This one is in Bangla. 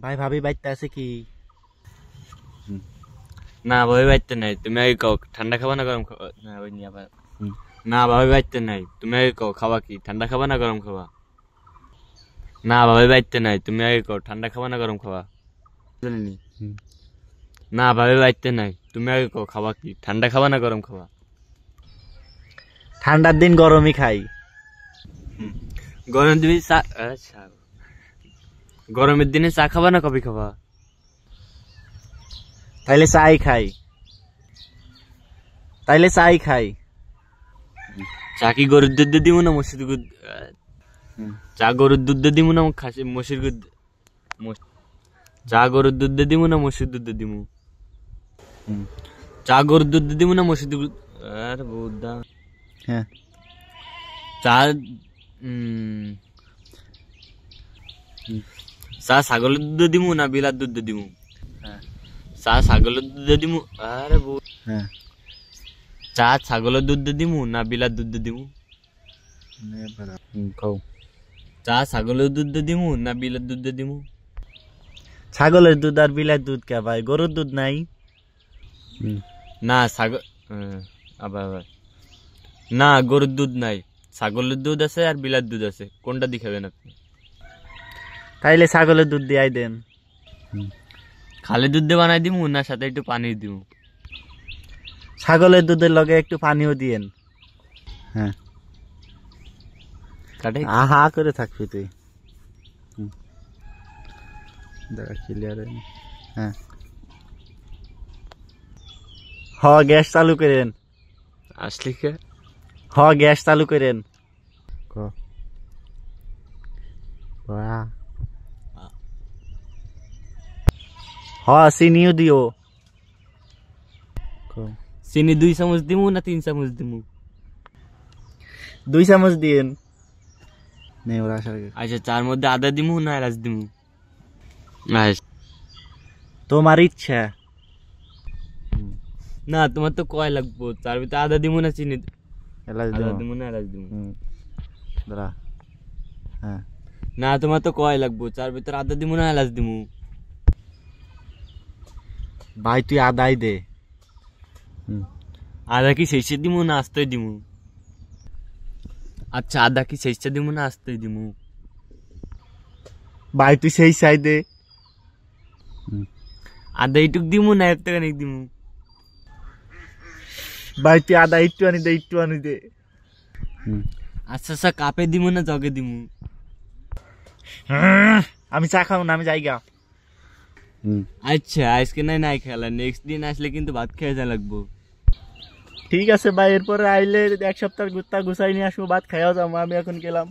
ভাই ভাবি বাইতে আছে কি? না ভাবি বাইতে নাই, তুমি আগে কও ঠান্ডা খাবা না গরম খাবা? না ওই নিয়ে আবার না ভাবি বাইতে নাই, তুমি আগে কও খাবা কি, ঠান্ডা খাবা না গরম খাবা? না ভাবি বাইতে নাই, তুমি আগে কও ঠান্ডা খাবা না গরম খাবা? জানি না ভাবি বাইতে নাই, তুমি আগে কও খাবা কি, ঠান্ডা খাবা না গরম খাবা? ঠান্ডার দিন গরমই খাই। গরম দিনে চা, আচ্ছা গরমের দিনে চা খাবা না কফি খাবা? তাইলে চাই খাই। চা কি গরুর দুধ দিয়ে দিব না মসির দুধ? চা গরুর দুধ দিয়ে দিব না খাসি মসির দুধ? চা গরুর দুধ দিয়ে দিব না মসির দুধ দিয়ে দিব? চা গরুর দুধ দিয়ে দিব না মসির দুধ? আরে বুদ্ধা, হ্যাঁ চা চা ছাগলের দুধ দিব না বিলার দুধ দিব? চা ছাগলের দুধ দিব? আরে হ্যাঁ চা ছাগলের দুধ দিব না বিলার দুধ দিব? চা ছাগলের দুধ দিব না বিলার দুধ দিব? ছাগলের দুধ আর বিলার দুধ কে ভাই? গরুর দুধ নাই? না ছাগল, আবার আবার না গরুর দুধ নাই, ছাগলের দুধ আছে আর বিলার দুধ আছে, কোনটা দেখাবেন আপনি? তাইলে ছাগলের দুধ দিয়াই দেন। খালি দুধ দিয়ে বানাই দিব না সাথে একটু পানি দিব? ছাগলের দুধের লগে একটু পানিও দিয়েন। হ্যাঁ কাটে আহা করে থাকবি তুই। দেখা ক্লিয়ার। হ্যাঁ হ গ্যাস চালু করেন। আসলে কে? হ গ্যাস চালু করেন। হ চিনিও দিও। চিনি 2 চামচ দিমু না 3 চামচ দিমু? 2 চামচ দিয়েন। আচ্ছা চার মধ্যে আদা দিমু না এলাচ দিমু? তোমার ইচ্ছা। না তোমার তো কয় লাগবো, চার ভিতরে আদা দিমু না চিনি? আদা দিমু না এলাচ দিমু? হ্যাঁ না তোমার তো কয় লাগবো, চার ভিতরে আদা দিমু না এলাচ দিমু? ভাই তুই আদাই দে। আদা কি শেষে দিমু না আস্তে দিমু? আচ্ছা আদা কি শেষে দিমু না আস্তে দিমু? ভাই তুই সেই চাই দে। আদা এইটুক দিমু না একটুখানি দিমু? ভাই তুই আদা একটু আনি দে। আচ্ছা আচ্ছা কাপে দিমু না জগে দিমু? আমি চা খাবো না, আমি যাইগা। আচ্ছা আজকে নাই খেলা, নেক্সট দিন আসলে কিন্তু ভাত খেয়ে যা লাগবো। ঠিক আছে ভাই, এরপরে আইলে 1 সপ্তাহ গুছাই নিয়ে আসবো, ভাত খাইয়াও যাবো। আমি এখন গেলাম।